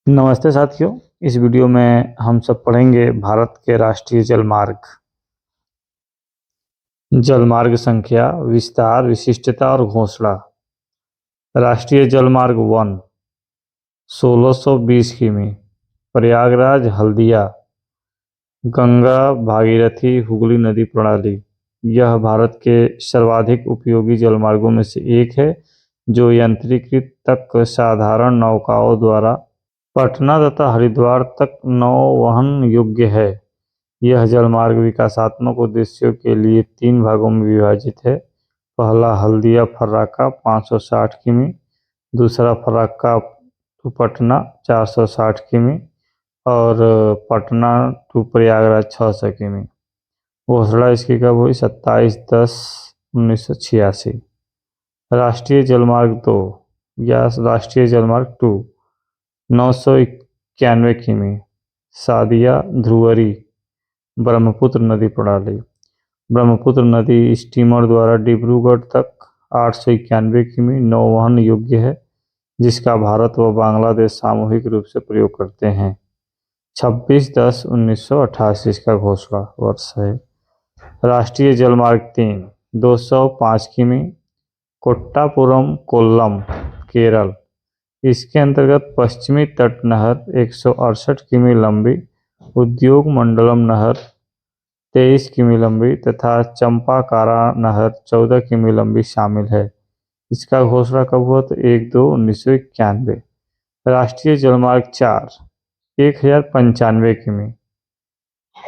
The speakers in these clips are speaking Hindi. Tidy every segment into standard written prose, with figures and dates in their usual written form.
नमस्ते साथियों। इस वीडियो में हम सब पढ़ेंगे भारत के राष्ट्रीय जलमार्ग। जलमार्ग संख्या, विस्तार, विशिष्टता और घोषणा। राष्ट्रीय जलमार्ग 1 1620 किमी, प्रयागराज हल्दिया, गंगा भागीरथी हुगली नदी प्रणाली। यह भारत के सर्वाधिक उपयोगी जलमार्गों में से एक है, जो यंत्रीकृत तक साधारण नौकाओं द्वारा पटना तथा हरिद्वार तक नौवहन योग्य है। यह जलमार्ग विकासात्मक उद्देश्यों के लिए 3 भागों में विभाजित है। पहला हल्दिया फर्राका 560 किमी, दूसरा फर्राका टू पटना 460 किमी और पटना टू प्रयागराज 600 किमी। घोषणा इसकी कब हुई? 27/10/1986। राष्ट्रीय जलमार्ग 2 या राष्ट्रीय जलमार्ग 2 991 किमी, सादिया ध्रुवरी, ब्रह्मपुत्र नदी प्रणाली। ब्रह्मपुत्र नदी स्टीमर द्वारा डिब्रूगढ़ तक 891 किमी नौवहन योग्य है, जिसका भारत व बांग्लादेश सामूहिक रूप से प्रयोग करते हैं। 26/10/1988 इसका घोषणा वर्ष है। राष्ट्रीय जलमार्ग 3 205 किमी, कोट्टापुरम कोल्लम, केरल। इसके अंतर्गत पश्चिमी तट नहर 168 किमी लंबी, उद्योग मंडलम नहर 23 किमी लंबी तथा चंपाकारा नहर 14 किमी लंबी शामिल है। इसका घोषणा कब हुआ? तो 1/2/1991। राष्ट्रीय जलमार्ग 4 1095 किमी,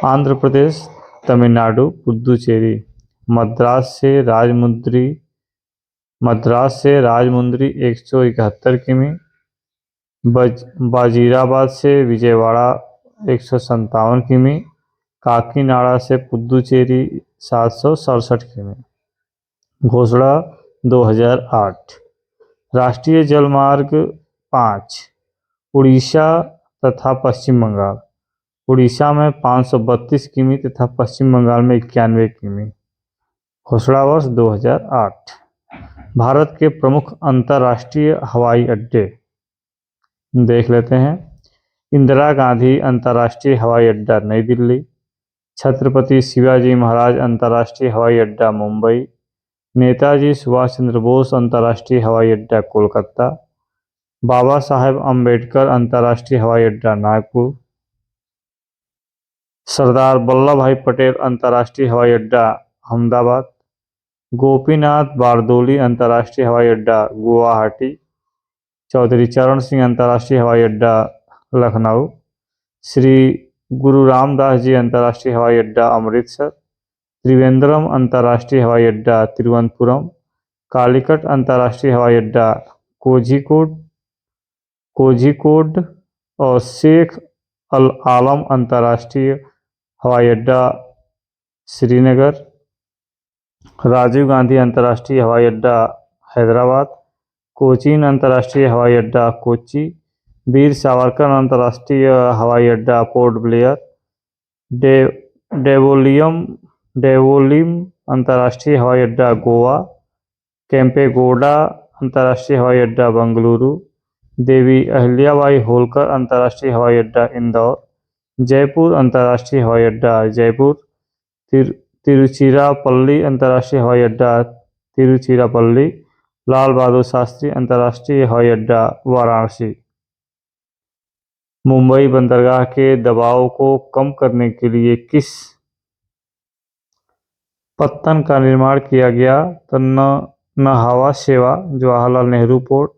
आंध्र प्रदेश तमिलनाडु पुदुचेरी, मद्रास से राजमुंद्री 171 किमी, बाजीराबाद से विजयवाड़ा 157 किमी, काकीनाडा से पुदुचेरी 767 किमी। घोषणा 2008। राष्ट्रीय जलमार्ग 5 उड़ीसा तथा पश्चिम बंगाल। उड़ीसा में 532 किमी तथा पश्चिम बंगाल में 91 किमी। घोषणा वर्ष 2008। भारत के प्रमुख अंतर्राष्ट्रीय हवाई अड्डे देख लेते हैं। इंदिरा गांधी अंतर्राष्ट्रीय हवाई अड्डा नई दिल्ली, छत्रपति शिवाजी महाराज अंतर्राष्ट्रीय हवाई अड्डा मुंबई, नेताजी सुभाष चंद्र बोस अंतर्राष्ट्रीय हवाई अड्डा कोलकाता, बाबा साहेब अम्बेडकर अंतर्राष्ट्रीय हवाई अड्डा नागपुर, सरदार वल्लभ भाई पटेल अंतर्राष्ट्रीय हवाई अड्डा अहमदाबाद, गोपीनाथ बारदोली अंतर्राष्ट्रीय हवाई अड्डा गुवाहाटी, चौधरी चरण सिंह अंतर्राष्ट्रीय हवाई अड्डा लखनऊ, श्री गुरु रामदास जी अंतर्राष्ट्रीय हवाई अड्डा अमृतसर, त्रिवेंद्रम अंतर्राष्ट्रीय हवाई अड्डा तिरुवनंतपुरम, कालीकट अंतर्राष्ट्रीय हवाई अड्डा कोझिकोड और शेख अल आलम अंतर्राष्ट्रीय हवाई अड्डा श्रीनगर, राजीव गांधी अंतर्राष्ट्रीय हवाई अड्डा हैदराबाद, कोचीन अंतर्राष्ट्रीय हवाई अड्डा कोच्चि, वीर सावरकर अंतर्राष्ट्रीय हवाई अड्डा पोर्ट ब्लेयर, डेवोलिम अंतर्राष्ट्रीय हवाई अड्डा गोवा, केम्पेगौड़ा अंतर्राष्ट्रीय हवाई अड्डा बेंगलुरु, देवी अहिल्याबाई होलकर अंतर्राष्ट्रीय हवाई अड्डा इंदौर, जयपुर अंतर्राष्ट्रीय हवाई अड्डा जयपुर, तिरुचिरापल्ली अंतर्राष्ट्रीय हवाई अड्डा तिरुचिरापल्ली, लाल बहादुर शास्त्री अंतर्राष्ट्रीय हवाई अड्डा वाराणसी। मुंबई बंदरगाह के दबाव को कम करने के लिए किस पत्तन का निर्माण किया गया? तो नहावा सेवा, जवाहरलाल नेहरू पोर्ट।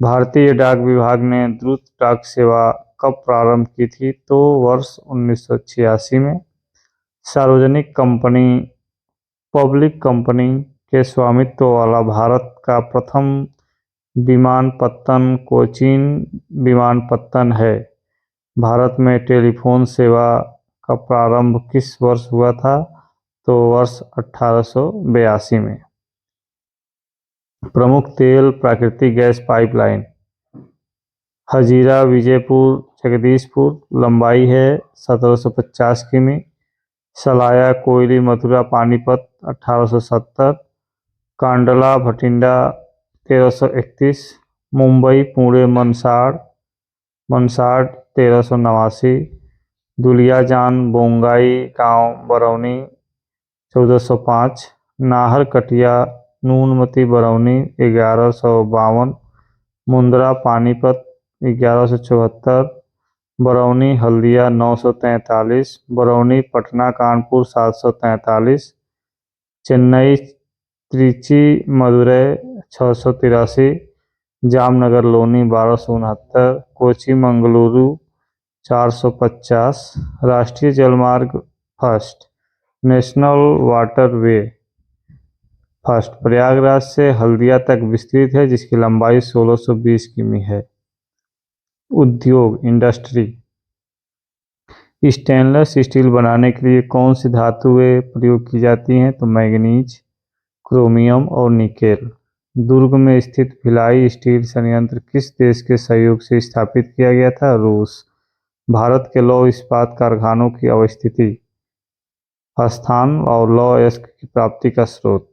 भारतीय डाक विभाग ने द्रुत डाक सेवा कब प्रारंभ की थी? तो वर्ष 1986 में। सार्वजनिक कंपनी पब्लिक कंपनी के स्वामित्व वाला भारत का प्रथम विमानपत्तन कोचीन विमानपत्तन है। भारत में टेलीफोन सेवा का प्रारंभ किस वर्ष हुआ था? तो वर्ष 1882 में। प्रमुख तेल प्राकृतिक गैस पाइपलाइन हजीरा विजयपुर जगदीशपुर, लंबाई है 1750 किमी, सलाया कोयली मथुरा पानीपत 1870, कांडला भटिंडा 1331, मुंबई पुणे मनसाड़ बनसाड 1389, दुलियाजान बोंगाई गांव बरौनी 1405, नाहर कटिया नूनमती बरौनी 1152, मुंद्रा पानीपत 1174, बरौनी हल्दिया 943, बरौनी पटना कानपुर 743, चेन्नई त्रिची मदुरै 683, जामनगर लोनी 1269, कोची मंगलुरु 450, राष्ट्रीय जलमार्ग first national waterway first Prayagraj से हल्दिया तक विस्तृत है, जिसकी लंबाई 1620 किमी है। उद्योग इंडस्ट्री। स्टेनलेस स्टील बनाने के लिए कौन सी धातुएं प्रयोग की जाती हैं? तो मैंगनीज, क्रोमियम और निकेल। दुर्ग में स्थित भिलाई स्टील संयंत्र किस देश के सहयोग से स्थापित किया गया था? रूस। भारत के लौह इस्पात कारखानों की अवस्थिति, स्थान और लौह अयस्क की प्राप्ति का स्रोत।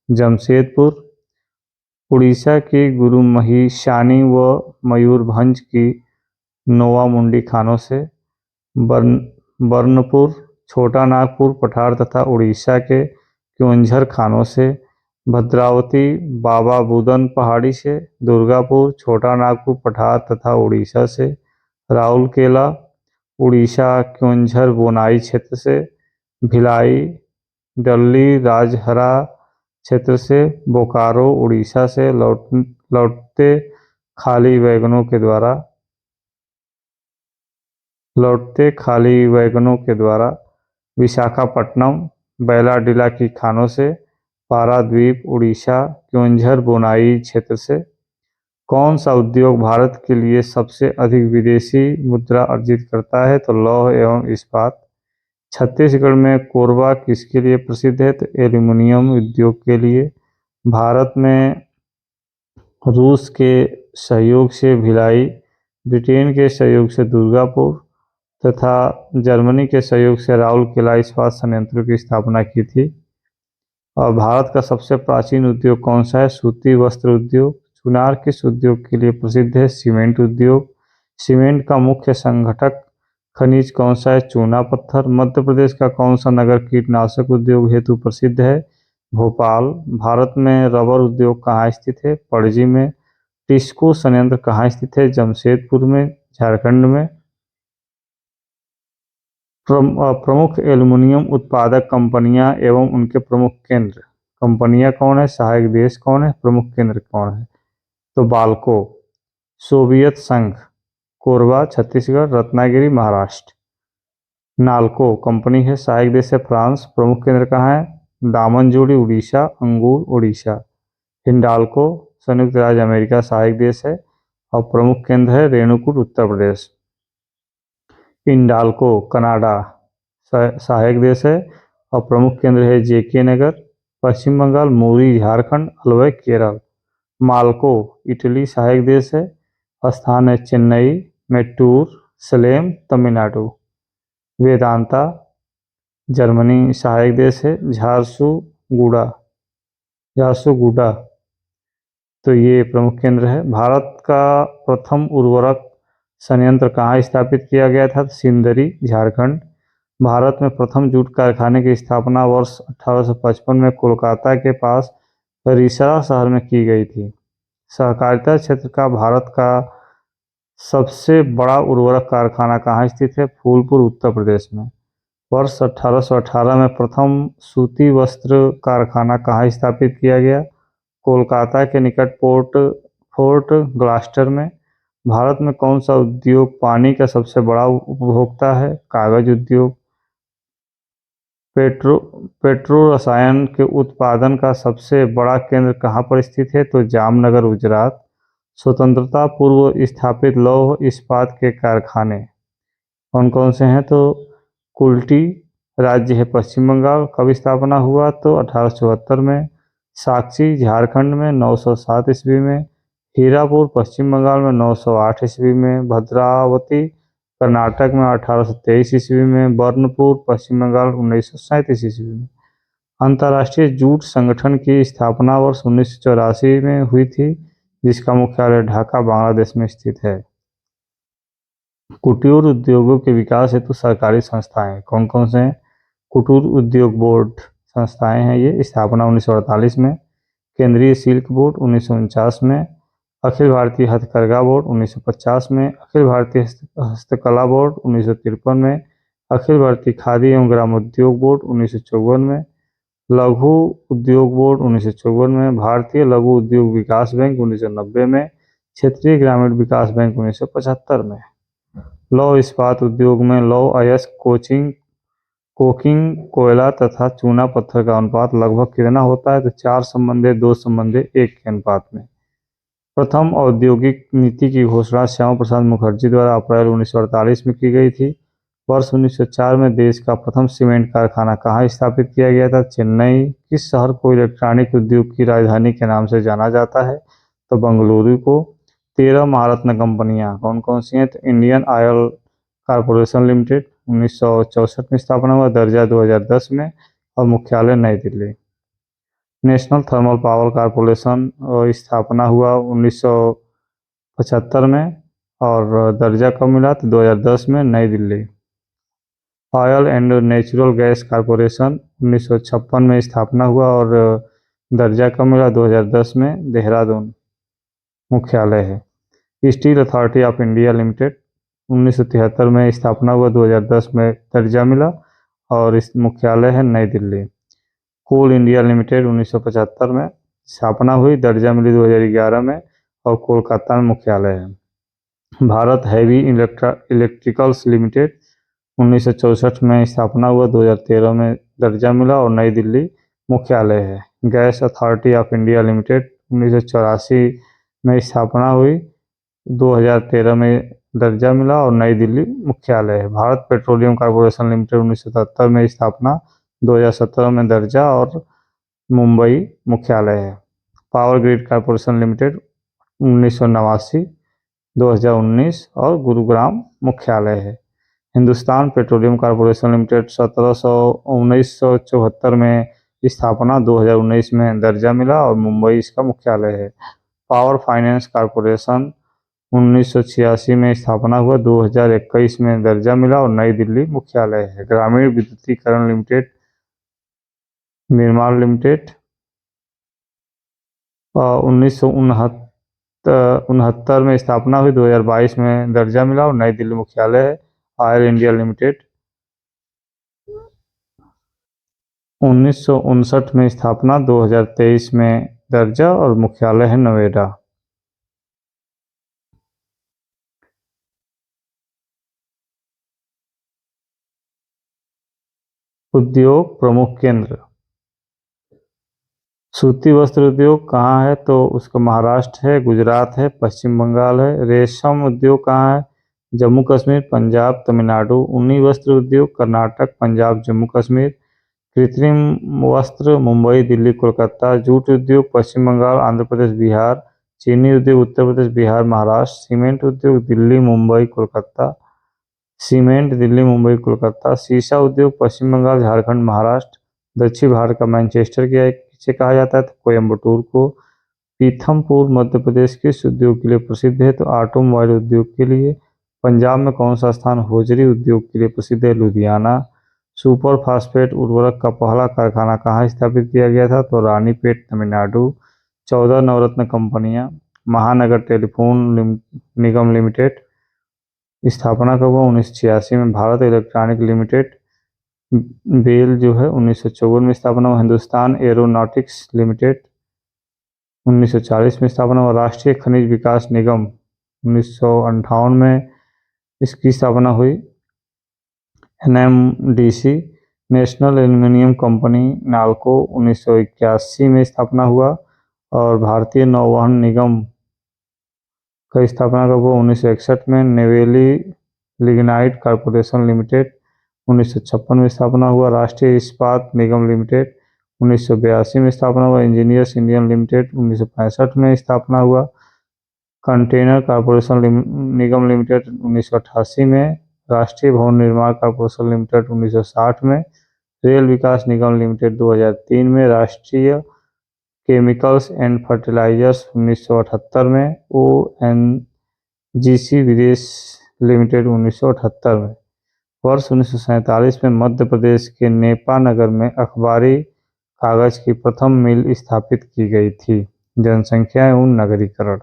जमशेदपुर। उड़ीसा की गुरुमहिषानी व मयूरभंज की नोवामुंडी खानों से। बर्नपुर, छोटा नागपुर पठार तथा उड़ीसा के क्योंझर खानों से। भद्रावती बाबा बुदन पहाड़ी से। दुर्गापुर, छोटा नागपुर पठार तथा उड़ीसा से। राउरकेला, उड़ीसा क्योंझर बोनाई क्षेत्र से। भिलाई, डल्ली राजहरा क्षेत्र से। बोकारो, उड़ीसा से लौटते खाली वैगनों के द्वारा। विशाखापट्टनम, बैलाडीला की खानों से। पारादीप, उड़ीसा क्योंझर बोनाई क्षेत्र से। कौन सा उद्योग भारत के लिए सबसे अधिक विदेशी मुद्रा अर्जित करता है? तो लौह एवं इस्पात। छत्तीसगढ़ में कोरबा किसके लिए प्रसिद्ध है? तो एल्यूमिनियम उद्योग के लिए। भारत में रूस के सहयोग से भिलाई, ब्रिटेन के सहयोग से दुर्गापुर तथा जर्मनी के सहयोग से राउरकेला इस्पात संयंत्रों की स्थापना की थी। और भारत का सबसे प्राचीन उद्योग कौन सा है? सूती वस्त्र उद्योग। चुनार किस उद्योग के लिए प्रसिद्ध है? सीमेंट उद्योग। सीमेंट का मुख्य संघटक खनिज कौन सा है? चूना पत्थर। मध्य प्रदेश का कौन सा नगर कीटनाशक उद्योग हेतु प्रसिद्ध है? भोपाल। भारत में रबर उद्योग कहाँ स्थित है? पणजी में। टिस्को संयंत्र कहाँ स्थित है? जमशेदपुर में, झारखंड में। प्रमुख एल्युमिनियम उत्पादक कंपनियां एवं उनके प्रमुख केंद्र। कंपनियां कौन है? सहायक देश कौन है? प्रमुख केंद्र कौन है? तो बाल्को, सोवियत संघ। कोरबा छत्तीसगढ़, रत्नागिरी महाराष्ट्र। नाल्को कंपनी है, सहायक देश है फ्रांस, प्रमुख केंद्र कहाँ है? दामनजोड़ी उड़ीसा, अंगूर उड़ीसा। हिंडाल्को संयुक्त राज्य अमेरिका, सहायक देश है और प्रमुख केंद्र है रेणुकूट उत्तर प्रदेश। इंडाल्को कनाडा, सहायक देश है और प्रमुख केंद्र है जेके नगर, पश्चिम बंगाल। मुरी झारखंड, अलवय केरल। माल्को इटली, सहायक देश है, स्थान है चेन्नई। मेट्टूर सलेम तमिलनाडु। वेदांता जर्मनी, सहायक देश है झारसुगुडा। तो ये प्रमुख केंद्र है। भारत का प्रथम उर्वरक संयंत्र कहाँ स्थापित किया गया था? सिंदरी, झारखंड। भारत में प्रथम जूट कारखाने की स्थापना वर्ष 1855 में कोलकाता के पास रिसरा शहर में की गई थी। सहकारिता क्षेत्र का भारत का सबसे बड़ा उर्वरक कारखाना कहाँ स्थित है? फूलपुर, उत्तर प्रदेश में। वर्ष 1818 में प्रथम सूती वस्त्र कारखाना कहाँ स्थापित किया गया? कोलकाता के निकट फोर्ट ग्लास्टर में। भारत में कौन सा उद्योग पानी का सबसे बड़ा उपभोक्ता है? कागज उद्योग। पेट्रो रसायन के उत्पादन का सबसे बड़ा केंद्र कहाँ पर स्थित है? तो जामनगर, गुजरात। स्वतंत्रता पूर्व स्थापित लौह इस्पात के कारखाने कौन कौन से हैं? तो कुल्टी राज्य है पश्चिम बंगाल, कब स्थापना हुआ? तो 1874 में। साक्षी झारखंड में 907 ईस्वी में। हीरापुर पश्चिम बंगाल में 908 ईस्वी में। भद्रावती कर्नाटक में 1823 ईस्वी में। बर्नपुर पश्चिम बंगाल 1937 ईस्वी में। अंतर्राष्ट्रीय जूट संगठन की स्थापना वर्ष 1984 में हुई थी, जिसका मुख्यालय ढाका बांग्लादेश में स्थित है। कुटीर उद्योगों के विकास हेतु सरकारी संस्थाएं कौन कौन से हैं? कुटीर उद्योग बोर्ड संस्थाएं हैं ये, स्थापना 1948 में। केंद्रीय सिल्क बोर्ड 1949 में। अखिल भारतीय हथकरघा बोर्ड 1950 में। अखिल भारतीय हस्तकला बोर्ड 1953 में। अखिल भारतीय खादी एवं ग्रामोद्योग बोर्ड 1954 में। लघु उद्योग बोर्ड 1954 में। भारतीय लघु उद्योग विकास बैंक 1990 में। क्षेत्रीय ग्रामीण विकास बैंक 1975 में। लौह इस्पात उद्योग में लौह अयस्क कोकिंग कोयला तथा चूना पत्थर का अनुपात लगभग कितना होता है? तो 4:2:1 के अनुपात में। प्रथम औद्योगिक नीति की घोषणा श्यामा प्रसाद मुखर्जी द्वारा अप्रैल 1948 में की गई थी। वर्ष 1904 में देश का प्रथम सीमेंट कारखाना कहाँ स्थापित किया गया था? चेन्नई। किस शहर को इलेक्ट्रॉनिक उद्योग की राजधानी के नाम से जाना जाता है? तो बेंगलुरु को। 13 महारत्न कंपनियां कौन कौन सी हैं? तो इंडियन ऑयल कॉरपोरेशन लिमिटेड 1964 में स्थापना हुआ, दर्जा 2010 में और मुख्यालय नई Delhi. National thermal power corporation स्थापना हुआ 1975 में और दर्जा कब मिला? तो 2010 में नई Delhi. Oil and natural gas corporation 1956 में स्थापना हुआ और दर्जा कब मिला? 2010 में देहरादून मुख्यालय है। Steel authority of India limited 1973 में स्थापना हुआ, 2010 में दर्जा मिला और इस मुख्यालय है नई दिल्ली। कोल इंडिया लिमिटेड 1975 में स्थापना हुई, दर्जा मिली 2011 में और कोलकाता में मुख्यालय है। भारत हैवी इलेक्ट्रिकल्स लिमिटेड 1964 में स्थापना हुआ, 2013 में दर्जा मिला और नई दिल्ली मुख्यालय है। Gas authority of India limited 1984 में स्थापना हुई, 2013 में दर्जा मिला और नई दिल्ली मुख्यालय है। भारत पेट्रोलियम कॉर्पोरेशन लिमिटेड 1977 में स्थापना, 2017 में दर्जा और मुंबई मुख्यालय है। पावर ग्रिड कॉर्पोरेशन लिमिटेड 1989, 2019 और गुरुग्राम मुख्यालय है। हिंदुस्तान पेट्रोलियम कॉर्पोरेशन लिमिटेड 1974 में स्थापना, 2019 में दर्जा मिला और मुंबई इसका मुख्यालय है। पावर फाइनेंस कॉर्पोरेशन 1986 में स्थापना हुआ, 2021 में दर्जा मिला और नई दिल्ली मुख्यालय है। ग्रामीण विद्युतीकरण लिमिटेड निर्माण लिमिटेड 1969 में स्थापना हुई, 2022 में दर्जा मिला और नई दिल्ली मुख्यालय है। ऑयल इंडिया लिमिटेड 1959 में स्थापना, 2023 में दर्जा और मुख्यालय है नोएडा। उद्योग प्रमुख केंद्र। सूती वस्त्र उद्योग कहाँ है? तो उसका महाराष्ट्र है, गुजरात है, पश्चिम बंगाल है। रेशम उद्योग कहाँ है? जम्मू कश्मीर, पंजाब, तमिलनाडु। ऊनी वस्त्र उद्योग कर्नाटक, पंजाब, जम्मू कश्मीर। कृत्रिम वस्त्र मुंबई, दिल्ली, कोलकाता। जूट उद्योग पश्चिम बंगाल, आंध्र प्रदेश, बिहार। चीनी उद्योग उत्तर प्रदेश, बिहार, महाराष्ट्र। सीमेंट उद्योग दिल्ली, मुंबई, कोलकाता। सीमेंट दिल्ली, मुंबई, कोलकाता। शीशा उद्योग पश्चिम बंगाल, झारखंड, महाराष्ट्र। दक्षिण भारत का मैनचेस्टर किसे कहा जाता है? तो कोयम्बटूर को। पीथमपुर मध्य प्रदेश किस उद्योग के लिए प्रसिद्ध है? तो ऑटोमोबाइल उद्योग के लिए। पंजाब में कौन सा स्थान होजरी उद्योग के लिए प्रसिद्ध है? लुधियाना। सुपर फास्फेट उर्वरक का पहला कारखाना कहाँ स्थापित किया गया था? तो रानीपेट, तमिलनाडु। 14 नवरत्न कंपनियां। महानगर टेलीफोन निगम लिमिटेड स्थापना कब हुआ? 1986 में। भारत इलेक्ट्रॉनिक लिमिटेड बेल जो है 1954 में स्थापना हुआ। हिंदुस्तान एरोनॉटिक्स लिमिटेड 1940 में स्थापना हुआ। राष्ट्रीय खनिज विकास निगम 1958 में इसकी स्थापना हुई। NMDC national aluminium company NALCO 1981 में स्थापना हुआ और भारतीय नौवहन निगम का स्थापना कब हुआ? 1961 में। नेवेली लिग्नाइट कॉर्पोरेशन लिमिटेड 1956 में स्थापना हुआ। राष्ट्रीय इस्पात निगम लिमिटेड 1982 में स्थापना हुआ। इंजीनियर्स इंडियन लिमिटेड 1965 में स्थापना हुआ। कंटेनर कॉर्पोरेशन निगम लिमिटेड 1988 में। राष्ट्रीय भवन निर्माण कॉर्पोरेशन लिमिटेड 1960 में। रेल विकास निगम लिमिटेड 2003 में। राष्ट्रीय केमिकल्स एंड फर्टिलाइजर्स 1978 में। ONGC विदेश लिमिटेड 1978 में। वर्ष 1947 में मध्य प्रदेश के नेपा नगर में अखबारी कागज की प्रथम मिल स्थापित की गई थी। जनसंख्या एवं नगरीकरण।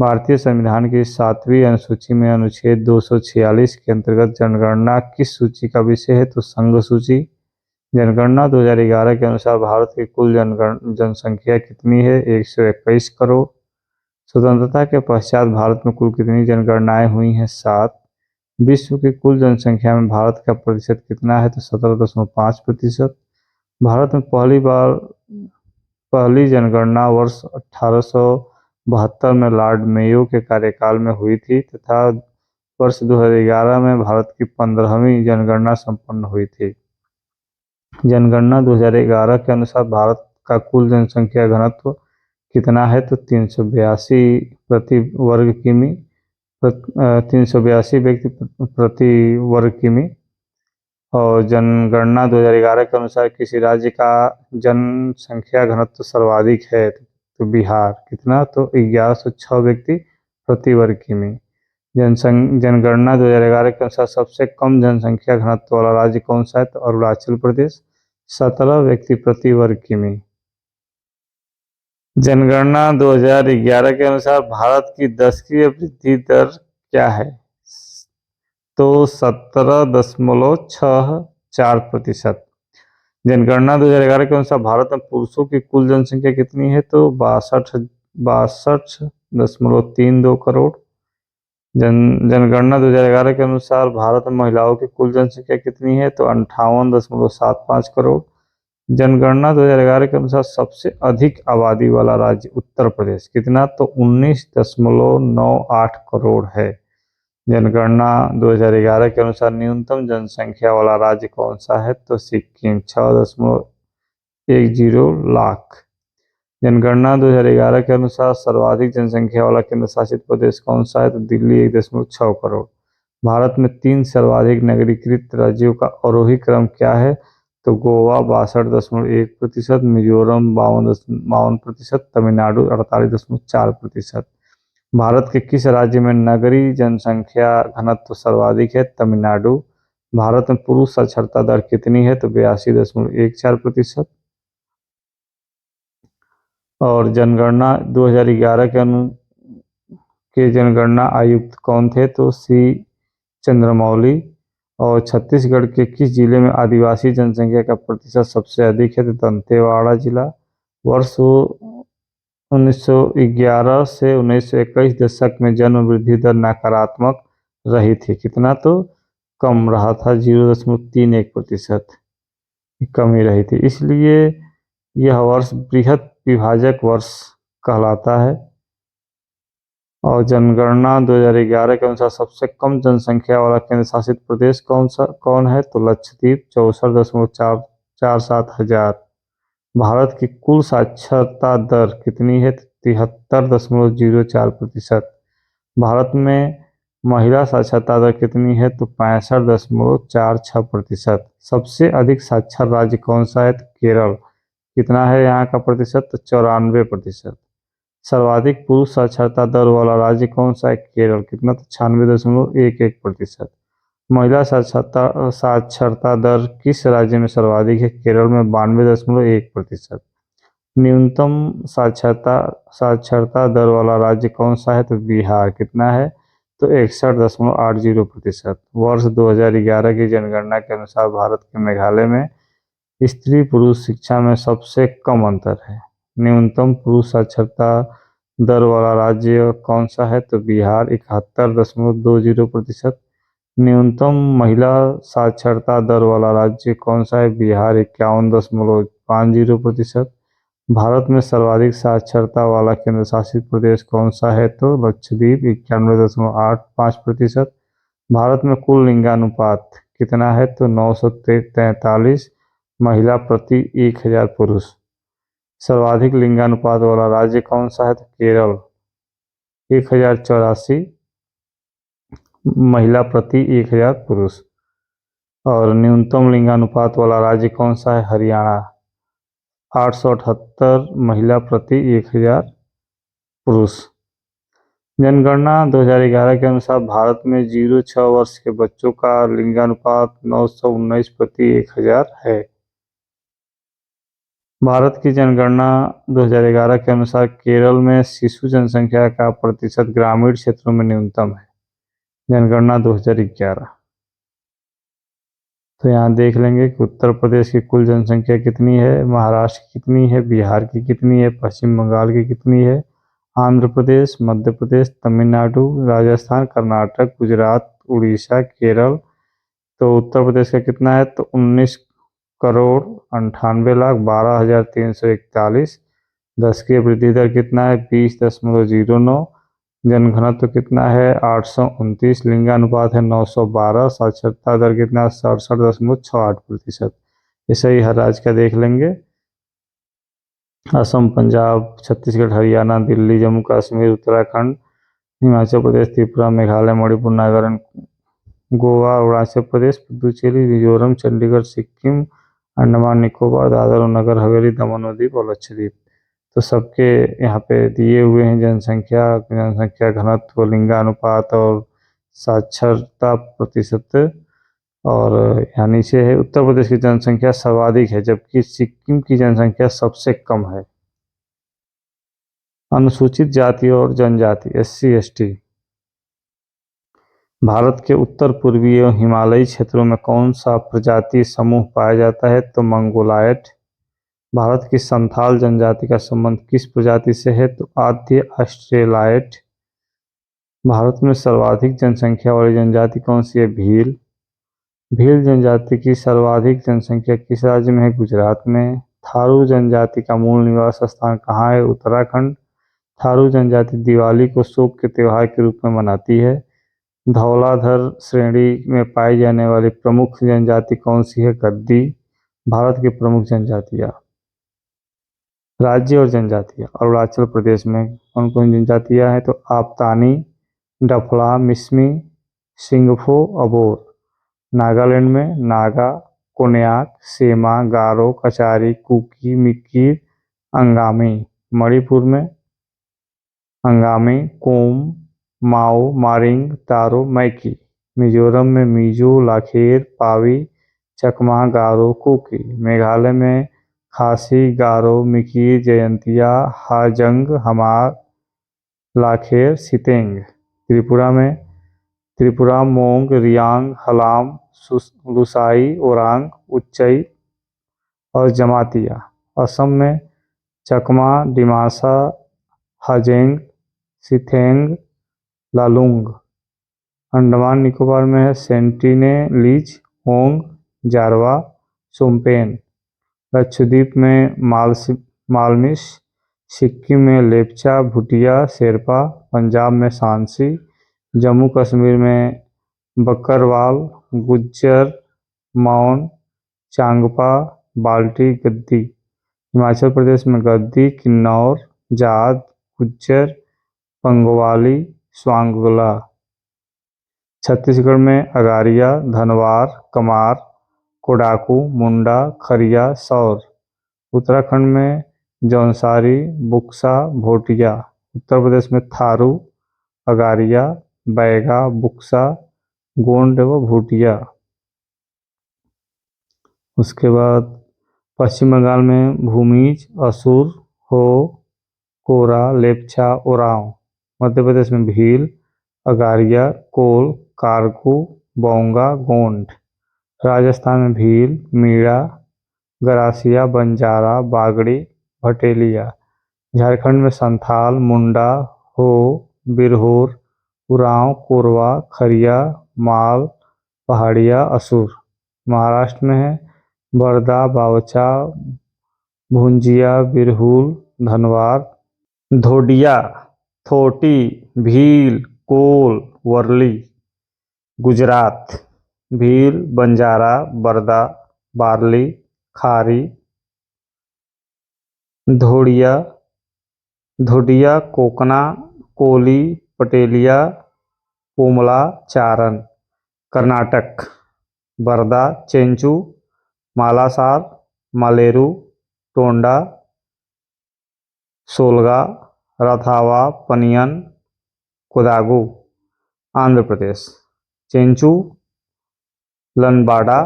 भारतीय संविधान की 7वीं अनुसूची में अनुच्छेद 246 के अंतर्गत जनगणना किस सूची का विषय है? तो संघ सूची। जनगणना 2011 के अनुसार भारत की कुल जनसंख्या कितनी है? 121 करोड़। स्वतंत्रता के पश्चात भारत में कुल कितनी जनगणनाएं हुई हैं? 7। विश्व की कुल जनसंख्या में भारत का प्रतिशत कितना है? तो 17.5%। भारत में पहली जनगणना वर्ष 1872 में लॉर्ड मेयो के कार्यकाल में हुई थी तथा वर्ष 2011 में भारत की 15वीं जनगणना संपन्न हुई थी। जनगणना 2011 के अनुसार भारत का कुल जनसंख्या घनत्व कितना है? तो 382 प्रति वर्ग किमी 382 व्यक्ति प्रति वर्ग किमी। और जनगणना 2011 के अनुसार किसी राज्य का जनसंख्या घनत्व सर्वाधिक है? तो बिहार। कितना? तो 1106 व्यक्ति प्रति वर्ग किमी। जनगणना 2011 के अनुसार सबसे कम जनसंख्या घनत्व वाला राज्य कौन सा है? तो अरुणाचल प्रदेश, 17 व्यक्ति प्रति वर्ग किमी। जनगणना 2011 के अनुसार भारत की 10वीं वृद्धि दर क्या है? तो 17.64%। जनगणना 2011 के अनुसार भारत में पुरुषों की कुल जनसंख्या कितनी है? तो 62.32 करोड़। जनगणना 2011 के अनुसार भारत में महिलाओं की कुल जनसंख्या कितनी है? तो 58.75 करोड़। जनगणना 2011 के अनुसार सबसे अधिक आबादी वाला राज्य उत्तर प्रदेश। कितना? तो 19.98 करोड़ है। जनगणना 2011 के अनुसार न्यूनतम जनसंख्या वाला राज्य कौन सा है? तो सिक्किम, 6.10 लाख। जनगणना 2011 के अनुसार सर्वाधिक जनसंख्या वाला केंद्र शासित प्रदेश कौन सा है? तो दिल्ली, 1.6 करोड़। भारत में 3 सर्वाधिक नगरीकृत राज्यों का आरोही क्रम क्या है? तो गोवा 62.1%, मिजोरम 52%, तमिलनाडु 48.4%। भारत के किस राज्य में नगरीय जनसंख्या घनत्व सर्वाधिक है? तमिलनाडु। भारत में पुरुष साक्षरता दर कितनी है? तो 82.14%। और जनगणना 2011 के जनगणना आयुक्त कौन थे? तो सी चंद्रमौली। और छत्तीसगढ़ के किस जिले में आदिवासी जनसंख्या का प्रतिशत सबसे अधिक है? तो दंतेवाड़ा जिला। वर्ष 1911 से 1921 दशक में जन्म वृद्धि दर नकारात्मक रही थी। कितना? तो कम रहा था, 0.31% कम ही रही थी। इसलिए यह वर्ष बृहत विभाजक वर्ष कहलाता है। और जनगणना 2011 के अनुसार सबसे कम जनसंख्या वाला केंद्र शासित प्रदेश कौन है? तो लक्षद्वीप, 64.47 हजार। भारत की कुल साक्षरता दर कितनी है? 73.04%। भारत में महिला साक्षरता दर कितनी है? तो 65.46%। सबसे अधिक साक्षर राज्य कौन सा है? तो केरल। कितना है यहाँ का प्रतिशत? तो 94%। सर्वाधिक पुरुष साक्षरता दर वाला राज्य कौन सा है? केरल। कितना? तो 96.11%। महिला साक्षरता दर किस राज्य में सर्वाधिक है? केरल में 92.1%। न्यूनतम साक्षरता दर वाला राज्य कौन सा है? तो बिहार। कितना है? तो 61.80%। वर्ष 2011 की जनगणना के अनुसार भारत के मेघालय में स्त्री पुरुष शिक्षा में सबसे कम अंतर है। न्यूनतम पुरुष साक्षरता दर वाला राज्य कौन सा है? तो बिहार, 71.20%। न्यूनतम महिला साक्षरता दर वाला राज्य कौन सा है? बिहार, 51.50%। भारत में सर्वाधिक साक्षरता वाला केंद्र शासित प्रदेश कौन सा है? तो लक्षद्वीप, 91.85%। भारत में कुल लिंगानुपात कितना है? तो 943 महिला प्रति 1000 पुरुष। सर्वाधिक लिंगानुपात वाला राज्य कौन सा है? तो केरल, 1084 महिला प्रति 1000 पुरुष। और न्यूनतम लिंगानुपात वाला राज्य कौन सा है? हरियाणा, 878 महिला प्रति 1000 पुरुष। जनगणना 2011 के अनुसार भारत में 0-6 वर्ष के बच्चों का लिंगानुपात 919 प्रति 1000 है। भारत की जनगणना 2011 के अनुसार केरल में शिशु जनसंख्या का प्रतिशत ग्रामीण क्षेत्रों में न्यूनतम है। जनगणना 2011। तो यहाँ देख लेंगे कि उत्तर प्रदेश की कुल जनसंख्या कितनी है, महाराष्ट्र की कितनी है, बिहार की कितनी है, पश्चिम बंगाल की कितनी है, आंध्र प्रदेश, मध्य प्रदेश, तमिलनाडु, राजस्थान, कर्नाटक, गुजरात, उड़ीसा, केरल। तो उत्तर प्रदेश का कितना है, तो 19,98,12,341। 10 की वृद्धि दर कितना है, 20.09। जनघनत्व कितना है, 829। लिंगानुपात है 912। साक्षरता दर कितना है, 67.68%। ऐसे ही हर राज्य का देख लेंगे। असम, पंजाब, छत्तीसगढ़, हरियाणा, दिल्ली, जम्मू कश्मीर, उत्तराखंड, हिमाचल प्रदेश, त्रिपुरा, मेघालय, मणिपुर, नागालैंड, गोवा, अरुणाचल प्रदेश, पुदुचेरी, मिजोरम, चंडीगढ़, सिक्किम, अंडमान निकोबार, दादर और नगर हवेली, दमन और दीव और लक्षद्वीप। तो सबके यहाँ पे दिए हुए हैं जनसंख्या घनत्व, लिंगानुपात और साक्षरता प्रतिशत। और यहाँ नीचे है उत्तर प्रदेश की जनसंख्या सर्वाधिक है जबकि सिक्किम की जनसंख्या सबसे कम है। अनुसूचित जाति और जनजाति SC/ST। भारत के उत्तर पूर्वी एवं हिमालयी क्षेत्रों में कौन सा प्रजाति समूह पाया जाता है, तो मंगोलायड। भारत की संथाल जनजाति का संबंध किस प्रजाति से है, तो आद्य ऑस्ट्रेलाइड। भारत में सर्वाधिक जनसंख्या वाली जनजाति कौन सी है, भील। भील जनजाति की सर्वाधिक जनसंख्या किस राज्य में है, गुजरात में। थारू जनजाति का मूल निवास स्थान कहाँ है, उत्तराखंड। थारू जनजाति दिवाली को शोक के त्योहार के रूप में मनाती है। धौलाधर श्रेणी में पाई जाने वाली प्रमुख जनजाति कौन सी है, गद्दी। भारत की प्रमुख जनजातियाँ। राज्य और जनजातियाँ। अरुणाचल प्रदेश में कौन कौन जनजातियाँ हैं, तो आपतानी, डफला, मिसमी, सिंगफो, अबोर। नागालैंड में नागा, कोन्याक, सेमा, गारो, कचारी, कुकी, मिकीर, अंगामी। मणिपुर में अंगामी, कोम, माओ, मारिंग, तारो, मैकी। मिजोरम में मिजो, लाखेर, पावी, चकमा, गारो, कुकी। मेघालय में खासी, गारो, मिकीर, जयंतिया, हाजंग, हमार, लाखेर, सितेंग। त्रिपुरा मोंग, रियांग, हलाम, लुसाई, ओरांग, उच्चई और जमातिया। असम में चकमा, डिमासा, हाजेंग, सिथेंग, लालुंग। अंडमान निकोबार में है सेंटिनेलीज, ओंग, जारवा, सोमपेन। लक्षद्वीप में मालमिस। सिक्किम में लेप्चा, भूटिया, शेरपा। पंजाब में सांसी। जम्मू कश्मीर में बकरवाल, गुज्जर, मौन, चांगपा, बाल्टी, गद्दी। हिमाचल प्रदेश में गद्दी, किन्नौर, जाट, गुज्जर, पंगवाली, स्वांगला। छत्तीसगढ़ में अगारिया, धनवार, कमार, कोडाकू, मुंडा, खरिया, सौर। उत्तराखंड में जौनसारी, बुक्सा, भोटिया। उत्तर प्रदेश में थारू, अगारिया, बैगा, बुक्सा, गोंड व भूटिया। उसके बाद पश्चिम बंगाल में भूमिज, असुर, हो, कोरा, लेप्चा, ओरांव। मध्य प्रदेश में भील, अगारिया, कोल, कारकू, बोंगा, गोंड। राजस्थान में भील, मीणा, गरासिया, बंजारा, बागड़ी, भटेलिया। झारखंड में संथाल, मुंडा, हो, बिरहोर, उरांव, कोरवा, खरिया, माल, पहाड़िया, असुर। महाराष्ट्र में है बरदा, बावचा, भुंजिया, बिरहुल, धनवार, धोडिया, थोटी, भील, कोल, वर्ली। गुजरात भील, बंजारा, बरदा, बारली, खारी, धोडिया, कोकना, कोली, पटेलिया, पोमला, चारण। कर्नाटक बरदा, चेंचू, मालासार, मालेरू, टोंडा, सोलगा, रथावा, पनियन, कोडागु आंध्र प्रदेश, चेंचू, लनबाड़ा,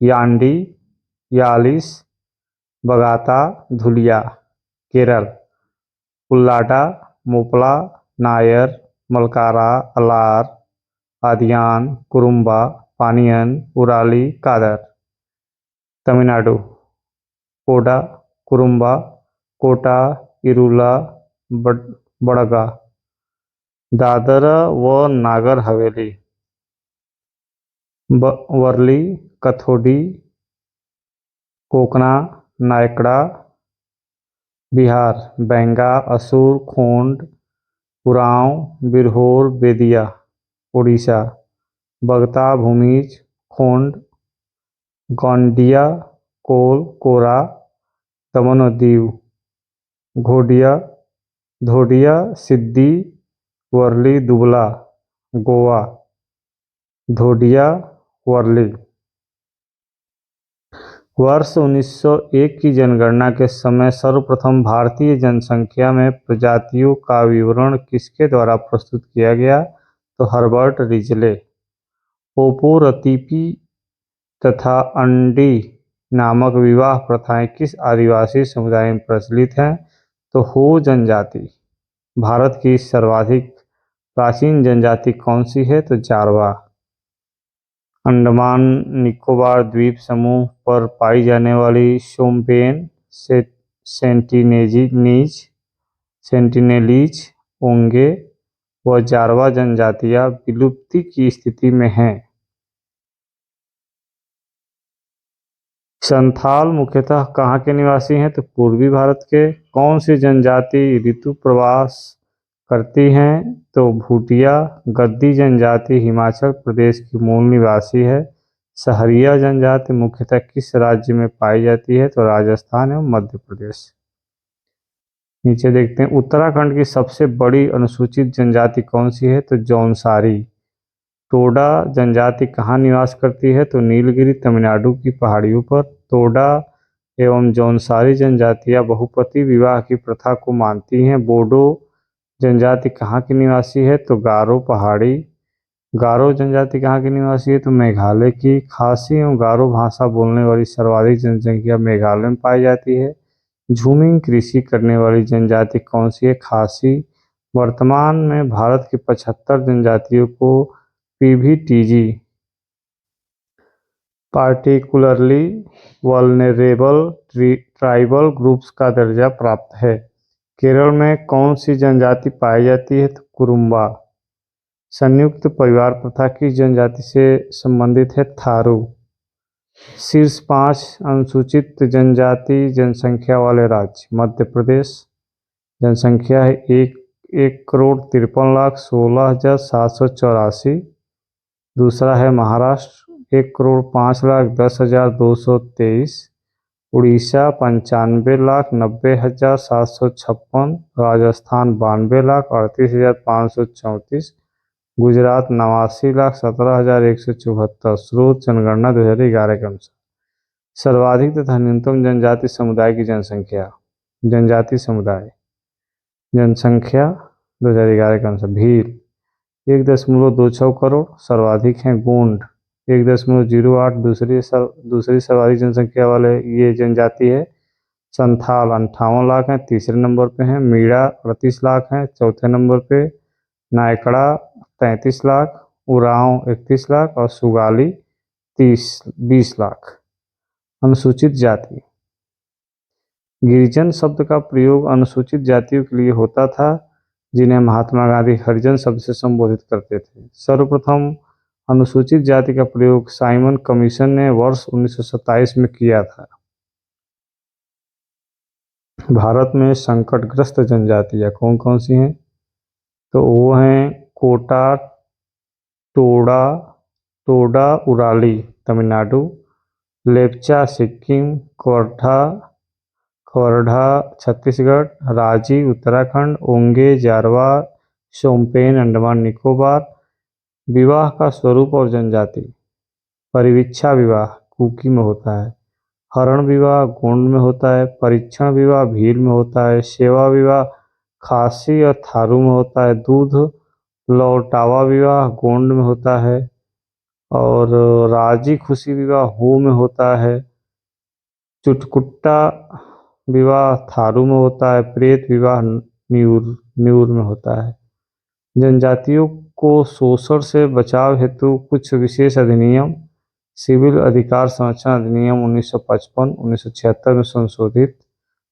यांडी, यालिस, बगाता, धुलिया केरल, उल्लाटा, मोपला, नायर, मलकारा, अलार, आदियान, कुरुम्बा, पानियन, उराली, कादर। तमिलनाडु कोडा, कुरुम्बा, कोटा, इरुला, बड़गा। दादर व नागर हवेली, वर्ली, कथोडी, कोकना, नायकड़ा। बिहार बेंगा, असुर, खोंड, उरांव, बिरहोर, बेदिया। उड़ीसा बगता, भूमिज, खोंड, गोंडिया, कोल, कोरा। दमन और दीव घोडिया, धोडिया, सिद्दी, वर्ली, दुबला। गोवा धोडिया, वर्ली। वर्ष 1901 की जनगणना के समय सर्वप्रथम भारतीय जनसंख्या में प्रजातियों का विवरण किसके द्वारा प्रस्तुत किया गया? तो हर्बर्ट रिजले। ओपोरतीपी तथा अंडी नामक विवाह प्रथाएं किस आदिवासी समुदाय में प्रचलित हैं? तो हो जनजाति। भारत की सर्वाधिक प्राचीन जनजाति कौन सी है? तो जारवा। अंडमान निकोबार द्वीप समूह पर पाई जाने वाली शोम्पेन सेंटिनेलीज, ओंगे व जारवा जनजातियां विलुप्ति की स्थिति में हैं। संथाल मुख्यतः कहाँ के निवासी हैं? तो पूर्वी भारत के। कौन सी जनजाति ऋतु प्रवास करती हैं? तो भूटिया। गद्दी जनजाति हिमाचल प्रदेश की मूल निवासी है। सहरिया जनजाति मुख्यतः किस राज्य में पाई जाती है? तो राजस्थान एवं मध्य प्रदेश। नीचे देखते हैं उत्तराखंड की सबसे बड़ी अनुसूचित जनजाति कौन सी है? तो जौनसारी। टोडा जनजाति कहाँ निवास करती है? तो नीलगिरी तमिलनाडु की पहाड़ियों पर। टोडा एवं जौनसारी जनजातियां बहुपति विवाह की प्रथा को मानती हैं। बोडो जनजाति कहाँ की निवासी है? तो गारो पहाड़ी। गारो जनजाति कहाँ की निवासी है? तो मेघालय की। खासी एवं गारो भाषा बोलने वाली सर्वाधिक जनसंख्या मेघालय में पाई जाती है। झूमिंग कृषि करने वाली जनजाति कौन सी है? खासी। वर्तमान में भारत की 75 जनजातियों को PVTG particularly vulnerable tribal groups का दर्जा प्राप्त है। केरल में कौन सी जनजाति पाई जाती है? तो कुरुम्बा। संयुक्त परिवार प्रथा किस जनजाति से संबंधित है? थारू। शीर्ष 5 अनुसूचित जनजाति जनसंख्या वाले राज्य। मध्य प्रदेश जनसंख्या है 1,53,16,784। दूसरा है महाराष्ट्र 1,05,10,223। उड़ीसा 95,90,756। राजस्थान 92,38,534। गुजरात 89,17,174। स्रोत जनगणना 2011 के अनुसार। सर्वाधिक तथा न्यूनतम जनजाति समुदाय की जनसंख्या। जनजाति समुदाय जनसंख्या 2011 के अनुसार भील 1.26 करोड़ सर्वाधिक हैं। गोंड 1.08 दूसरी सर्वाधिक जनसंख्या वाले ये जनजाति है। संथाल 58 लाख हैं, तीसरे नंबर पे हैं। मीणा 38 लाख हैं, चौथे नंबर पे। नायकड़ा 33 लाख, उरांव 31 लाख और सुगाली 20 लाख। अनुसूचित जाति। गिरिजन शब्द का प्रयोग अनुसूचित जातियों के लिए होता था जिन्हें महात्मा गांधी हरिजन शब्द से संबोधित करते थे। सर्वप्रथम अनुसूचित जाति का प्रयोग साइमन कमीशन ने वर्ष 1927 में किया था। भारत में संकटग्रस्त जनजातियां कौन कौन सी हैं? तो वो हैं कोटा, टोडा उराली तमिलनाडु, लेप्चा सिक्किम, खवरढ़ा छत्तीसगढ़, राजी उत्तराखंड, ओंगे जारवा, शोम्पेन अंडमान निकोबार। विवाह का स्वरूप और जनजाति। परिवीक्षा विवाह कुकी में होता है। हरण विवाह गोंड में होता है। परीक्षण विवाह भील में होता है। सेवा विवाह खासी और थारू में होता है। दूध लौटावा विवाह गोंड में होता है। और राजी खुशी विवाह हो में होता है। चुटकुट्टा विवाह थारू में होता है। प्रेत विवाह न्यूर न्यूर में होता है। जनजातियों को शोषण से बचाव हेतु कुछ विशेष अधिनियम सिविल अधिकार संरक्षण अधिनियम 1955 1976 में संशोधित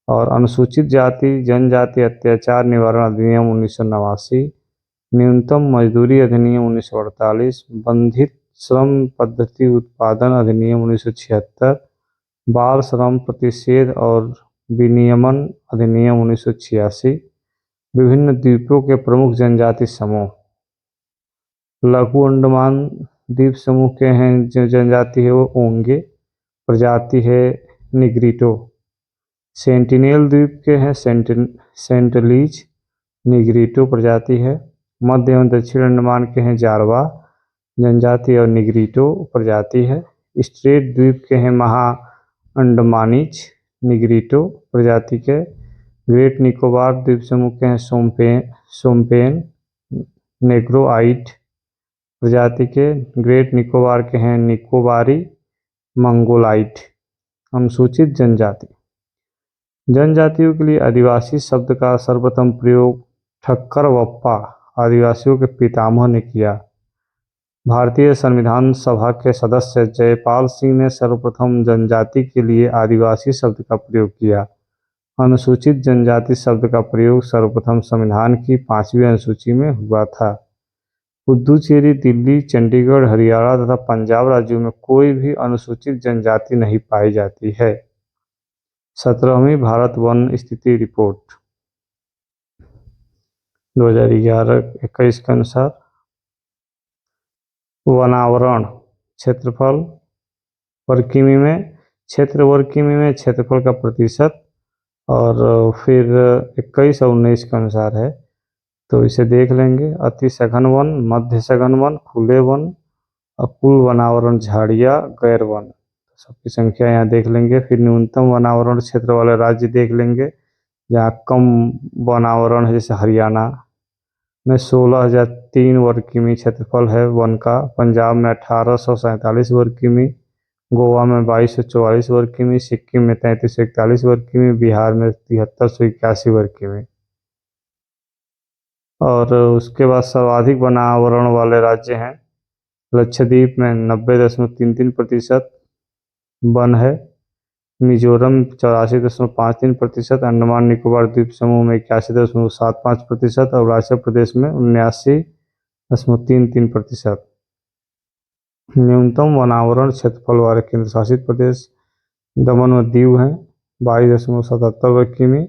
और अनुसूचित जाति जनजाति अत्याचार निवारण अधिनियम 1989, न्यूनतम मजदूरी अधिनियम 1948, बंधित श्रम पद्धति उत्पादन अधिनियम 1976, बाल श्रम प्रतिषेध और विनियमन अधिनियम 1986, विभिन्न द्वीपों के प्रमुख जनजाति समूह। लघु अंडमान द्वीप समूह के हैं जो जनजाति है वो ओंगे, प्रजाति है निग्रिटो। सेंटिनेल द्वीप के हैं सेंटलीज, निग्रिटो प्रजाति है। मध्य एवं दक्षिण अंडमान के हैं जारवा जनजाति और निग्रिटो प्रजाति है। स्ट्रेट द्वीप के हैं महा अंडमानीज, निग्रिटो प्रजाति के। ग्रेट निकोबार द्वीप समूह के हैं सोम्पेन नेग्रोआइट प्रजाति के। ग्रेट निकोबार के हैं निकोबारी मंगोलाइट। अनुसूचित जनजाति जनजातियों के लिए आदिवासी शब्द का सर्वप्रथम प्रयोग ठक्कर वप्पा आदिवासियों के पितामह ने किया। भारतीय संविधान सभा के सदस्य जयपाल सिंह ने सर्वप्रथम जनजाति के लिए आदिवासी शब्द का प्रयोग किया। अनुसूचित जनजाति शब्द का प्रयोग सर्वप्रथम संविधान की 5वीं अनुसूची में हुआ था। पुद्दुचेरी दिल्ली, चंडीगढ़, हरियाणा तथा पंजाब राज्यों में कोई भी अनुसूचित जनजाति नहीं पाई जाती है। 17वीं भारत वन स्थिति रिपोर्ट 2011-21 के अनुसार वनावरण क्षेत्रफल वर्ग किमी में, क्षेत्र वर्ग किमी में क्षेत्रफल का प्रतिशत, और फिर 21 और 19 के अनुसार है तो इसे देख लेंगे। अति सघन वन, मध्य सघन वन, खुले वन, कुल वनावरण झाड़ियाँ, गैर वन, सबकी संख्या यहाँ देख लेंगे। फिर न्यूनतम वनावरण क्षेत्र वाले राज्य देख लेंगे जहाँ कम वनावरण है, जैसे हरियाणा में 16,003 वर्ग किमी क्षेत्रफल है वन का। पंजाब में 1847 वर्ग किमी, गोवा में 2244 वर्ग किमी, सिक्किम में 3341 वर्ग किमी, बिहार में 7381 वर्ग किमी। और उसके बाद सर्वाधिक वनावरण वाले राज्य हैं लक्षद्वीप में 90.33% वन है, मिजोरम 84.53%, अंडमान निकोबार द्वीप समूह में 81.75% और अरुणाचल प्रदेश में 79.33%। न्यूनतम वनावरण क्षेत्रफल वाले केंद्र शासित प्रदेश दमन और दीव हैं 22.77 वर्ग किमी,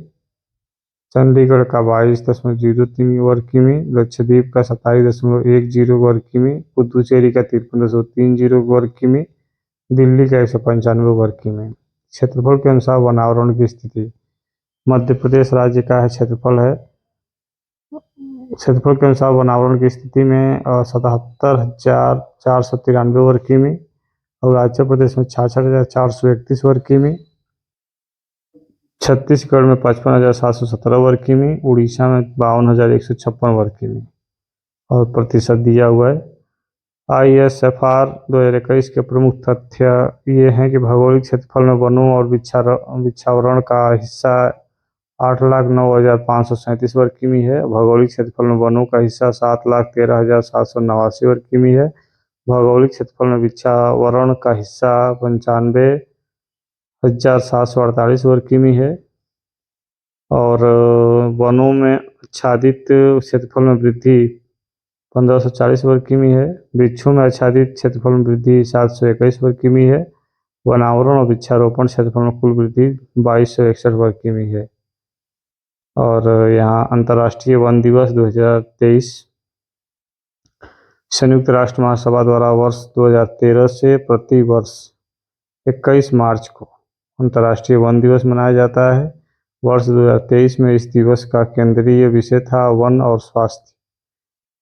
चंडीगढ़ का 22.03 वर्ग किमी, लक्षद्वीप का 27.10 वर्ग किमी, पुद्दुचेरी का 53.30 वर्ग किमी, दिल्ली का 195 वर्ग किमी। क्षेत्रफल के अनुसार वनावरण की स्थिति मध्य प्रदेश राज्य का है क्षेत्रफल के अनुसार वनावरण की स्थिति में 77,493 वर्ग किमी, और अरुणाचल प्रदेश में 66,431 वर्ग किमी, छत्तीसगढ़ में 55,717 वर्ग किमी, उड़ीसा में 52,156 वर्ग किमी। और प्रतिशत दिया हुआ है। ISFR 2021 के प्रमुख तथ्य ये हैं कि भौगोलिक क्षेत्रफल में वनों और वृक्षावरण का हिस्सा 8,09,537 वर्ग किमी है। भौगोलिक क्षेत्रफल में वनों का हिस्सा 7,13,789 वर्ग किमी है। भौगोलिक क्षेत्रफल में वृक्षावरण का हिस्सा 95,748 वर्ग किमी है। और वनों में आच्छादित क्षेत्रफल में वृद्धि 1540 वर्ग किमी है। वृक्षों में आच्छादित क्षेत्रफल में वृद्धि 721 वर्ग किमी है। वनावरण और वृक्षारोपण क्षेत्रफल में कुल वृद्धि 2261 वर्ग किमी है। और यहाँ अंतर्राष्ट्रीय वन दिवस 2023 संयुक्त राष्ट्र महासभा द्वारा वर्ष 2013 से प्रति वर्ष 21 मार्च को अंतर्राष्ट्रीय वन दिवस मनाया जाता है। वर्ष 2023 में इस दिवस का केंद्रीय विषय था वन और स्वास्थ्य।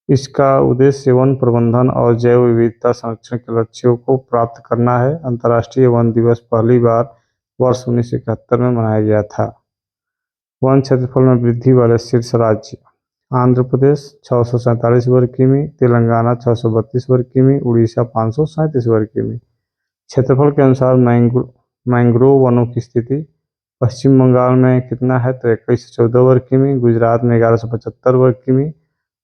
इसका उद्देश्य वन प्रबंधन और जैव विविधता संरक्षण के लक्ष्यों को प्राप्त करना है। अंतर्राष्ट्रीय वन दिवस पहली बार वर्ष 1971 में मनाया गया था। वन क्षेत्रफल में वृद्धि वाले शीर्ष राज्य: आंध्र प्रदेश 647 वर्ग किमी, तेलंगाना 632 वर्ग किमी, उड़ीसा 537 वर्ग किमी। क्षेत्रफल के अनुसार मैंग्रोव वनों की स्थिति: पश्चिम बंगाल में कितना है तो 2114 वर्ग किमी, गुजरात में 1175 वर्ग किमी,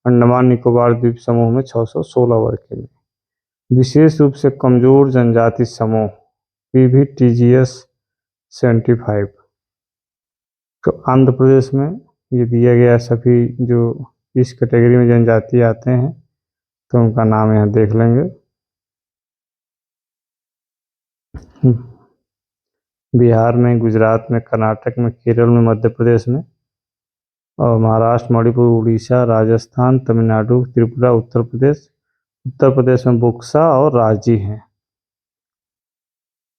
अंडमान निकोबार द्वीप समूह में 616 वर्ग किमी। विशेष रूप से कमजोर जनजाति समूह PVTGS 75। तो आंध्र प्रदेश में ये दिया गया सभी जो इस कैटेगरी में जनजाति आते हैं तो उनका नाम यहाँ देख लेंगे। बिहार में, गुजरात में, कर्नाटक में, केरल में, मध्य प्रदेश में, और महाराष्ट्र, मणिपुर, उड़ीसा, राजस्थान, तमिलनाडु, त्रिपुरा, उत्तर प्रदेश। उत्तर प्रदेश में बुक्सा और रांची हैं।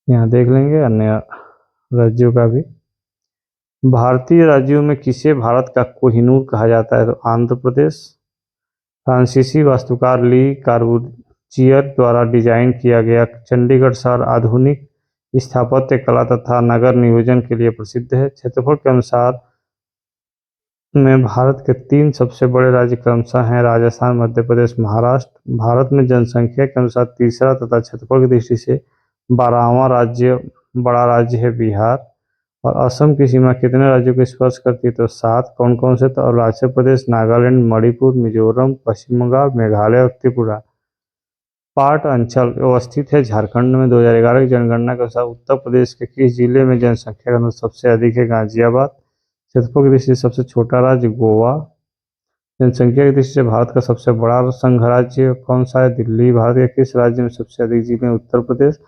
यहाँ देख लेंगे अन्य राज्यों का भी। भारतीय राज्यों में किसे भारत का कोहिनूर कहा जाता है तो आंध्र प्रदेश। फ्रांसीसी वास्तुकार ली कार्बूजियर द्वारा डिजाइन किया गया चंडीगढ़ शहर आधुनिक स्थापत्य कला तथा नगर नियोजन के लिए प्रसिद्ध है। क्षेत्रफल के अनुसार में भारत के 3 सबसे बड़े राज्य क्रमशः हैं राजस्थान, मध्य प्रदेश, महाराष्ट्र। भारत में जनसंख्या के अनुसार तीसरा तथा क्षेत्रफल की दृष्टि से 12वां बड़ा राज्य है बिहार। और असम की सीमा कितने राज्यों को स्पर्श करती है तो 7। कौन कौन से तो अरुणाचल प्रदेश, नागालैंड, मणिपुर, मिजोरम, पश्चिम बंगाल, मेघालय और त्रिपुरा। पाट अंचल अवस्थित है झारखंड में। 2011 की जनगणना के अनुसार उत्तर प्रदेश के किस जिले में जनसंख्या का अनुपात सबसे अधिक है गाजियाबाद। क्षेत्रफल की दृष्टि से सबसे छोटा राज्य गोवा। जनसंख्या की दृष्टि से भारत का सबसे बड़ा संघ राज्य कौन सा है दिल्ली। भारत के किस राज्य में सबसे अधिक जिले हैं उत्तर प्रदेश।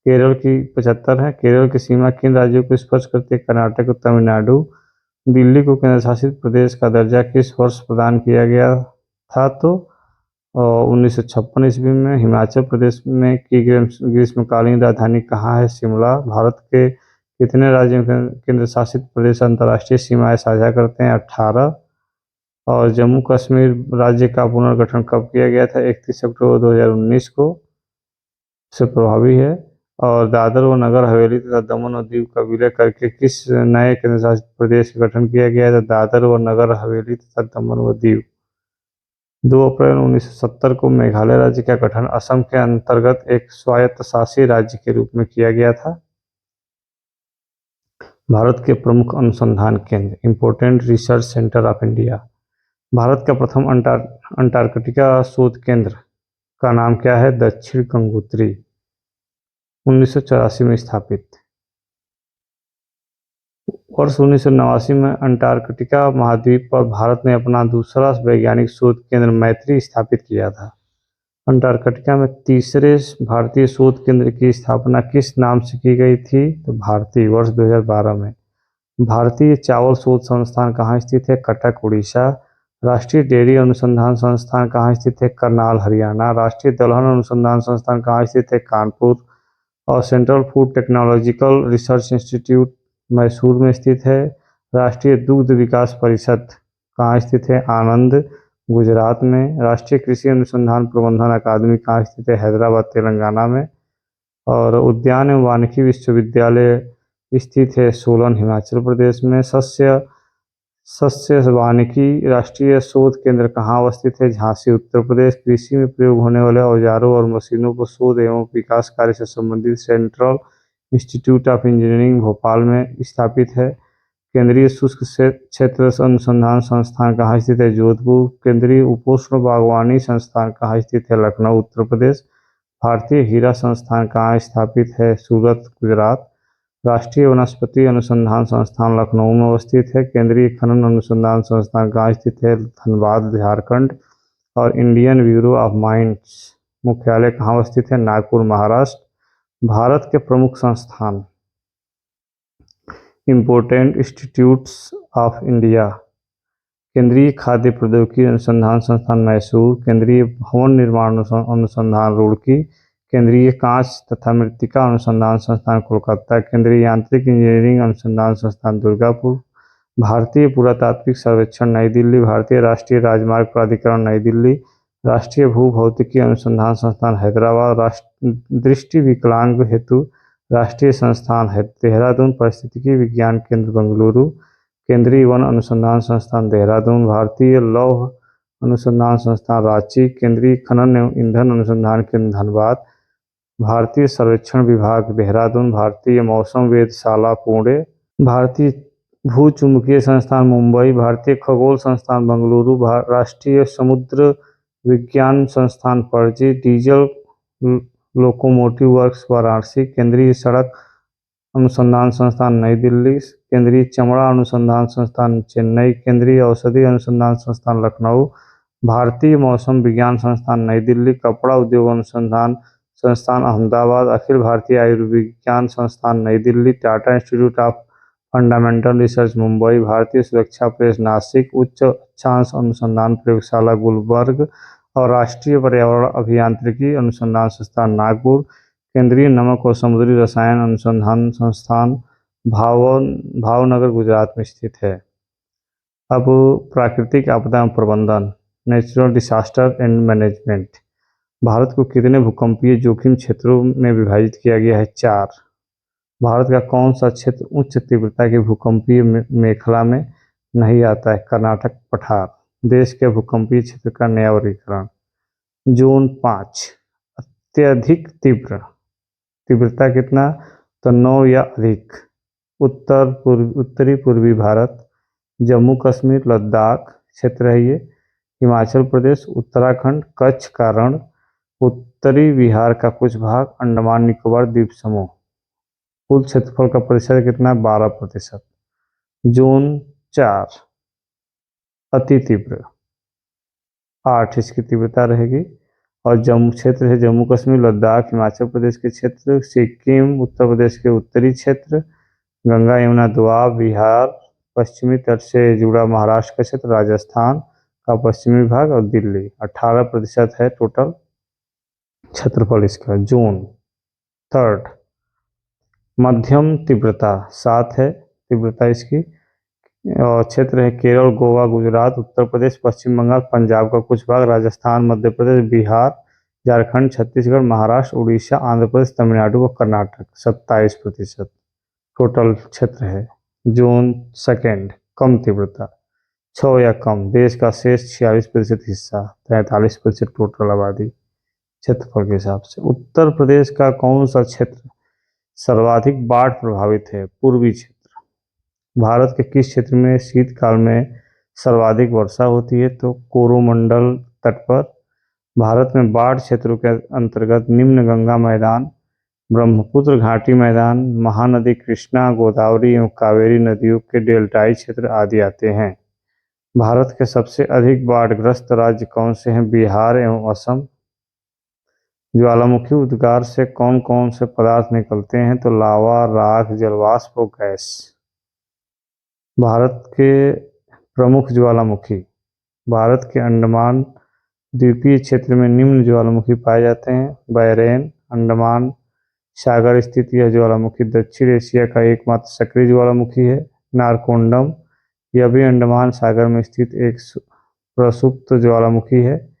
केरल की 75 है। केरल की सीमा किन राज्यों को स्पर्श करती है कर्नाटक और तमिलनाडु। दिल्ली को केंद्र शासित प्रदेश का दर्जा किस वर्ष प्रदान किया गया था तो 1956 ईस्वी में। हिमाचल प्रदेश में की ग्रीष्मकालीन राजधानी कहाँ है शिमला। भारत के कितने राज्यों केंद्र शासित प्रदेश अंतर्राष्ट्रीय सीमाएं साझा करते हैं 18। और जम्मू कश्मीर राज्य का पुनर्गठन कब किया गया था 31 अक्टूबर 2019 को से प्रभावी है। और दादर व नगर हवेली तथा दमन और दीव का विलय करके किस नए केंद्र शासित प्रदेश का गठन किया गया है तो दादर व नगर हवेली तथा दमन व दीव। 2 अप्रैल 1970 को मेघालय राज्य का गठन असम के अंतर्गत एक स्वायत्तशासी राज्य के रूप में किया गया था। भारत के प्रमुख अनुसंधान केंद्र important research centre of India. Bharat का प्रथम अंटार्कटिका शोध केंद्र का नाम क्या है दक्षिण गंगोत्री। 1984 में स्थापित। वर्ष 1989 में अंटार्कटिका महाद्वीप पर भारत ने अपना दूसरा वैज्ञानिक शोध केंद्र मैत्री स्थापित किया था। अंटार्कटिका में तीसरे भारतीय शोध केंद्र की स्थापना किस नाम से की गई थी तो भारती, वर्ष 2012 में। भारतीय चावल शोध संस्थान कहाँ स्थित है कटक, उड़ीसा। राष्ट्रीय डेयरी अनुसंधान संस्थान कहाँ स्थित है करनाल, हरियाणा। राष्ट्रीय दलहन अनुसंधान संस्थान कहाँ स्थित है कानपुर। और central food technological research institute Mysore में स्थित है। राष्ट्रीय दुग्ध विकास परिषद कहाँ स्थित है आनंद, गुजरात में। राष्ट्रीय कृषि अनुसंधान प्रबंधन अकादमी कहाँ स्थित है हैदराबाद, तेलंगाना में। और उद्यान एवं वानिकी विश्वविद्यालय स्थित है सोलन, हिमाचल प्रदेश में। सस्य वानिकी राष्ट्रीय शोध केंद्र कहाँ अवस्थित है झांसी, उत्तर प्रदेश। कृषि में प्रयोग होने वाले औजारों और मशीनों को शोध एवं विकास कार्य से संबंधित central institute of engineering Bhopal में स्थापित है। केंद्रीय शुष्क क्षेत्र अनुसंधान संस्थान कहाँ स्थित है जोधपुर। केंद्रीय उपोष्ण बागवानी संस्थान कहाँ स्थित है लखनऊ, उत्तर प्रदेश। भारतीय हीरा संस्थान कहाँ स्थापित है सूरत, गुजरात। राष्ट्रीय वनस्पति अनुसंधान संस्थान लखनऊ में अवस्थित है। केंद्रीय खनन अनुसंधान संस्थान कहाँ स्थित है धनबाद, झारखंड। और इंडियन ब्यूरो ऑफ माइंस मुख्यालय कहाँ अवस्थित है नागपुर, महाराष्ट्र। भारत के प्रमुख संस्थान इम्पोर्टेंट इंस्टीट्यूट्स ऑफ इंडिया। केंद्रीय खाद्य प्रौद्योगिकी अनुसंधान संस्थान मैसूर। केंद्रीय भवन निर्माण अनुसंधान रुड़की। केंद्रीय कांच तथा मृत्तिका अनुसंधान संस्थान कोलकाता। केंद्रीय यांत्रिक इंजीनियरिंग अनुसंधान संस्थान दुर्गापुर। भारतीय पुरातात्विक सर्वेक्षण नई दिल्ली। भारतीय राष्ट्रीय राजमार्ग प्राधिकरण नई दिल्ली। राष्ट्रीय भूभौतिकी अनुसंधान संस्थान हैदराबाद। दृष्टि विकलांग हेतु राष्ट्रीय संस्थान है देहरादून। पारिस्थितिकी विज्ञान केंद्र बेंगलुरु। केंद्रीय वन अनुसंधान संस्थान देहरादून, भारतीय लौह अनुसंधान संस्थान रांची, केंद्रीय खनन एवं ईंधन अनुसंधान केंद्र धनबाद, भारतीय सर्वेक्षण विभाग देहरादून, भारतीय मौसम वेधशाला पुणे, भारतीय भूचुंबकीय संस्थान मुंबई, भारतीय खगोल संस्थान बेंगलुरु, राष्ट्रीय समुद्र विज्ञान संस्थान Panaji, diesel locomotive works Varanasi, केंद्रीय सड़क अनुसंधान संस्थान नई दिल्ली, केंद्रीय चमड़ा अनुसंधान संस्थान चेन्नई, केंद्रीय औषधि अनुसंधान संस्थान लखनऊ, भारतीय मौसम विज्ञान संस्थान नई दिल्ली, कपड़ा उद्योग अनुसंधान संस्थान अहमदाबाद, अखिल भारतीय आयुर्विज्ञान संस्थान नई Delhi, Tata institute of fundamental research Mumbai, भारतीय सुरक्षा प्रेस नासिक, उच्च अक्षांश अनुसंधान प्रयोगशाला गुलबर्ग और राष्ट्रीय पर्यावरण अभियांत्रिकी अनुसंधान संस्थान नागपुर, केंद्रीय नमक और समुद्री रसायन अनुसंधान संस्थान भावनगर गुजरात में स्थित है। अब प्राकृतिक आपदा प्रबंधन, natural disaster and management. Bharat को कितने भूकंपीय जोखिम क्षेत्रों में विभाजित किया गया है? 4। भारत का कौन सा क्षेत्र उच्च तीव्रता की भूकंपीय मेखला में नहीं आता है? कर्नाटक पठार। देश के भूकंपीय क्षेत्र का नया वर्गीकरण। जोन 5, अत्यधिक तीव्र, तीव्रता कितना? तो 9 या अधिक। उत्तरी पूर्वी भारत, जम्मू कश्मीर लद्दाख क्षेत्र है ये, हिमाचल प्रदेश, उत्तराखंड, कच्छ का रण, उत्तरी बिहार का कुछ भाग, अंडमान निकोबार द्वीप समूह। कुल क्षेत्रफल का प्रतिशत कितना? 12%। जोन 4, अति तीव्र, 8 इसकी तीव्रता रहेगी। और जम्मू क्षेत्र है जम्मू कश्मीर लद्दाख, हिमाचल प्रदेश के क्षेत्र, सिक्किम, उत्तर प्रदेश के उत्तरी क्षेत्र, गंगा यमुना दोआब, बिहार, पश्चिमी तट से जुड़ा महाराष्ट्र का क्षेत्र, राजस्थान का पश्चिमी भाग और दिल्ली। 18% है टोटल क्षेत्रफल इसका। जोन 3, मध्यम तीव्रता, 7 है तीव्रता इसकी। और क्षेत्र है केरल, गोवा, गुजरात, उत्तर प्रदेश, पश्चिम बंगाल, पंजाब का कुछ भाग, राजस्थान, मध्य प्रदेश, बिहार, झारखंड, छत्तीसगढ़, महाराष्ट्र, उड़ीसा, आंध्र प्रदेश, तमिलनाडु और कर्नाटक। 27% टोटल क्षेत्र है। जोन 2, कम तीव्रता, 6 या कम, देश का शेष 46% हिस्सा, 43% टोटल आबादी क्षेत्रफल के हिसाब से। उत्तर प्रदेश का कौन सा क्षेत्र सर्वाधिक बाढ़ प्रभावित है? पूर्वी क्षेत्र। भारत के किस क्षेत्र में शीतकाल में सर्वाधिक वर्षा होती है? तो कोरोमंडल तट पर। भारत में बाढ़ क्षेत्रों के अंतर्गत निम्न गंगा मैदान, ब्रह्मपुत्र घाटी मैदान, महानदी कृष्णा, गोदावरी एवं कावेरी नदियों के डेल्टाई क्षेत्र आदि आते हैं। भारत के सबसे अधिक बाढ़ग्रस्त राज्य कौन से हैं? बिहार एवं असम। ज्वालामुखी उद्गार से कौन कौन से पदार्थ निकलते हैं? तो लावा, राख, जलवाष्प और गैस। भारत के प्रमुख ज्वालामुखी। भारत के अंडमान द्वीपीय क्षेत्र में निम्न ज्वालामुखी पाए जाते हैं। बैरेन, अंडमान सागर स्थित यह ज्वालामुखी दक्षिण एशिया का एकमात्र सक्रिय ज्वालामुखी है। नारकोंडम, यह भी अंडमान सागर में स्थित एक प्रसुप्त ज्वालामुखी है।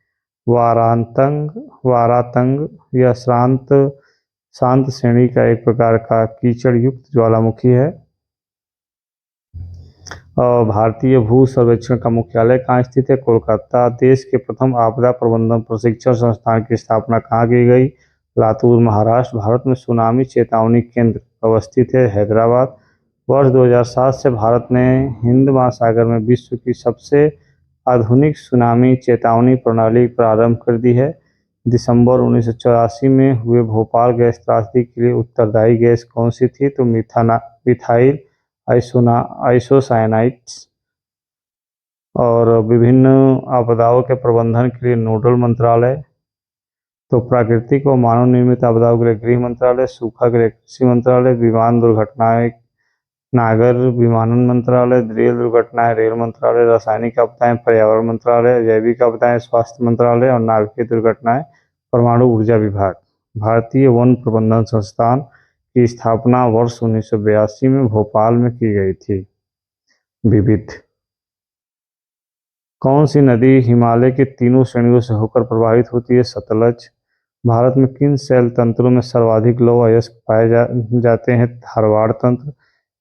वारातंग, यह शांत श्रेणी का एक प्रकार का कीचड़ युक्त ज्वालामुखी है। और भारतीय भू सर्वेक्षण का मुख्यालय कहाँ स्थित है? कोलकाता। देश के प्रथम आपदा प्रबंधन प्रशिक्षण संस्थान की स्थापना कहाँ की गई? लातूर, महाराष्ट्र। भारत में सुनामी चेतावनी केंद्र अवस्थित है? हैदराबाद। वर्ष 2007 से भारत ने हिंद महासागर में विश्व की सबसे आधुनिक सुनामी चेतावनी प्रणाली प्रारंभ कर दी है। दिसंबर 1984 में हुए भोपाल गैस त्रासदी के लिए उत्तरदायी गैस कौन सी थी? तो मिथाइल आइसोसाइनाइड्स। और विभिन्न आपदाओं के प्रबंधन के लिए नोडल मंत्रालय, तो प्राकृतिक और मानव निर्मित आपदाओं के लिए गृह मंत्रालय, सूखा के लिए कृषि मंत्रालय, विमान दुर्घटनाएं नागर विमानन मंत्रालय, रेल दुर्घटनाएं रेल मंत्रालय, रासायनिक आपदाएं पर्यावरण मंत्रालय, जैविक आपदाएं स्वास्थ्य मंत्रालय और नाभिकीय दुर्घटनाएं परमाणु ऊर्जा विभाग। भारतीय वन प्रबंधन संस्थान की स्थापना वर्ष 1982 में भोपाल में की गई थी। विविध। कौन सी नदी हिमालय के तीनों श्रेणियों से होकर प्रवाहित होती है? सतलज। भारत में किन शैल तंत्रों में सर्वाधिक लौह अयस्क पाए जाते हैं? धारवाड़ तंत्र।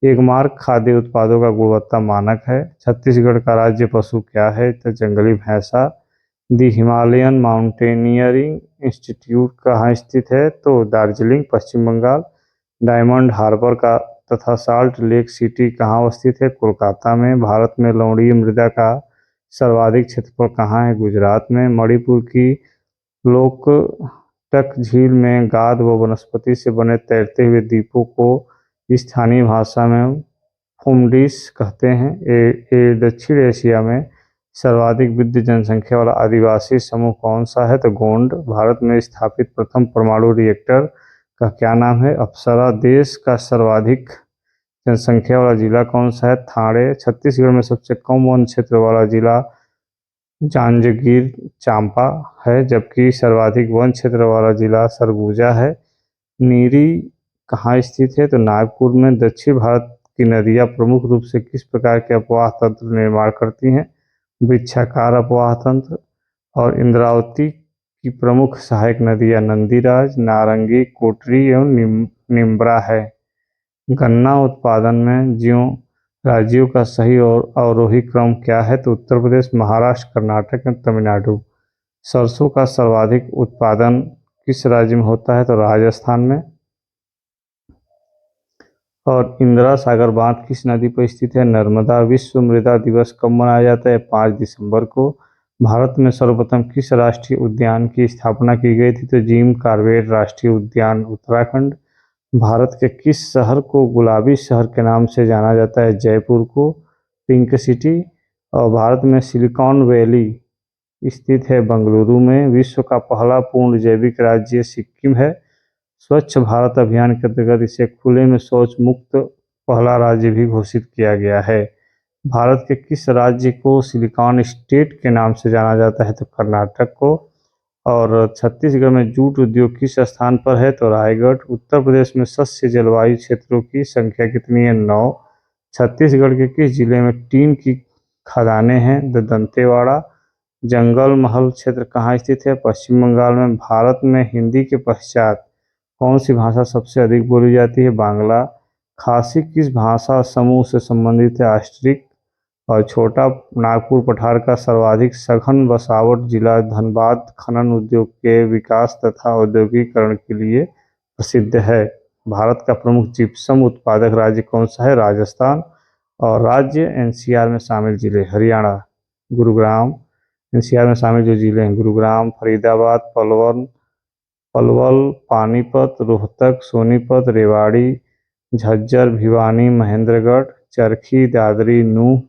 एक मार्क खाद्य उत्पादों का गुणवत्ता मानक है। छत्तीसगढ़ का राज्य पशु क्या है? तो जंगली भैंसा। दी हिमालयन माउंटेनियरिंग इंस्टीट्यूट कहाँ स्थित है? तो दार्जिलिंग, पश्चिम बंगाल। डायमंड हार्बर का तथा साल्ट लेक सिटी कहाँ अवस्थित है? कोलकाता में। भारत में लवणीय मृदा का सर्वाधिक क्षेत्रफल कहाँ है? गुजरात में। मणिपुर की लोकटक झील में गाद व वनस्पति से बने तैरते हुए द्वीपों को स्थानीय भाषा में फुमडिस कहते हैं। ये दक्षिण एशिया में सर्वाधिक वृद्ध जनसंख्या वाला आदिवासी समूह कौन सा है? तो गोंड। भारत में स्थापित प्रथम परमाणु रिएक्टर का क्या नाम है? अप्सरा। देश का सर्वाधिक जनसंख्या वाला जिला कौन सा है? ठाणे। छत्तीसगढ़ में सबसे कम वन क्षेत्र वाला जिला जांजगीर चांपा है, जबकि सर्वाधिक वन क्षेत्र वाला जिला सरगुजा है। नीरी कहाँ स्थित है? तो नागपुर में। दक्षिण भारत की नदियाँ प्रमुख रूप से किस प्रकार के अपवाह तंत्र निर्माण करती हैं? वृक्षाकार अपवाह तंत्र। और इंद्रावती की प्रमुख सहायक नदियाँ नंदीराज, नारंगी, कोटरी एवं निम्बरा है। गन्ना उत्पादन में ज्यों राज्यों का सही और अवरोही क्रम क्या है? तो उत्तर प्रदेश, महाराष्ट्र, कर्नाटक एवं तमिलनाडु। सरसों का सर्वाधिक उत्पादन किस राज्य में होता है? तो राजस्थान में। और इंदिरा सागर बांध किस नदी पर स्थित है? नर्मदा। विश्व मृदा दिवस कब मनाया जाता है? 5 दिसंबर को। भारत में सर्वप्रथम किस राष्ट्रीय उद्यान की स्थापना की गई थी? तो जिम कॉर्बेट राष्ट्रीय उद्यान, उत्तराखंड। भारत के किस शहर को गुलाबी शहर के नाम से जाना जाता है? जयपुर को पिंक सिटी। और भारत में सिलिकॉन वैली स्थित है बेंगलुरु में। विश्व का पहला पूर्ण जैविक राज्य सिक्किम है। स्वच्छ भारत अभियान के अंतर्गत इसे खुले में शौच मुक्त पहला राज्य भी घोषित किया गया है। भारत के किस राज्य को सिलिकॉन स्टेट के नाम से जाना जाता है? तो कर्नाटक को। और छत्तीसगढ़ में जूट उद्योग किस स्थान पर है? तो रायगढ़। उत्तर प्रदेश में शस्य जलवायु क्षेत्रों की संख्या कितनी है? 9। छत्तीसगढ़ के किस जिले में टीन की खदानें हैं? दंतेवाड़ा। जंगल महल क्षेत्र कहाँ स्थित है? पश्चिम बंगाल में। भारत में हिंदी के पश्चात कौन सी भाषा सबसे अधिक बोली जाती है? बांग्ला। खासी किस भाषा समूह से संबंधित है? ऑस्ट्रिक। और छोटा नागपुर पठार का सर्वाधिक सघन बसावट जिला धनबाद खनन उद्योग के विकास तथा औद्योगिकरण के लिए प्रसिद्ध है। भारत का प्रमुख जिप्सम उत्पादक राज्य कौन सा है? राजस्थान। और राज्य एनसीआर में शामिल जिले हरियाणा, गुरुग्राम। एनसीआर में शामिल जो जिले हैं गुरुग्राम, फरीदाबाद, पलवल, पानीपत, रोहतक, सोनीपत, रेवाड़ी, झज्जर, भिवानी, महेंद्रगढ़, चरखी, दादरी, नूह,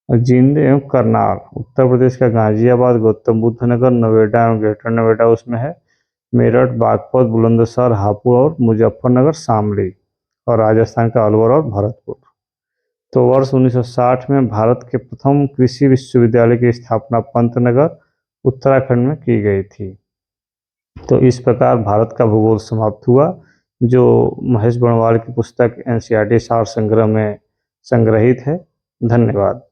जींद एवं करनाल। उत्तर प्रदेश का गाजियाबाद, गौतम बुद्ध नगर, नोएडा एवं ग्रेटर नोएडा उसमें है। मेरठ, बागपत, बुलंदशहर, हापुड़ और मुजफ्फरनगर शामली। और राजस्थान का अलवर और भरतपुर। तो वर्ष 1960 में भारत के प्रथम कृषि विश्वविद्यालय की स्थापना पंतनगर, उत्तराखंड में की गई थी। तो इस प्रकार भारत का भूगोल समाप्त हुआ, जो महेश बणवाल की पुस्तक एनसीईआरटी सार संग्रह में संग्रहित है। धन्यवाद।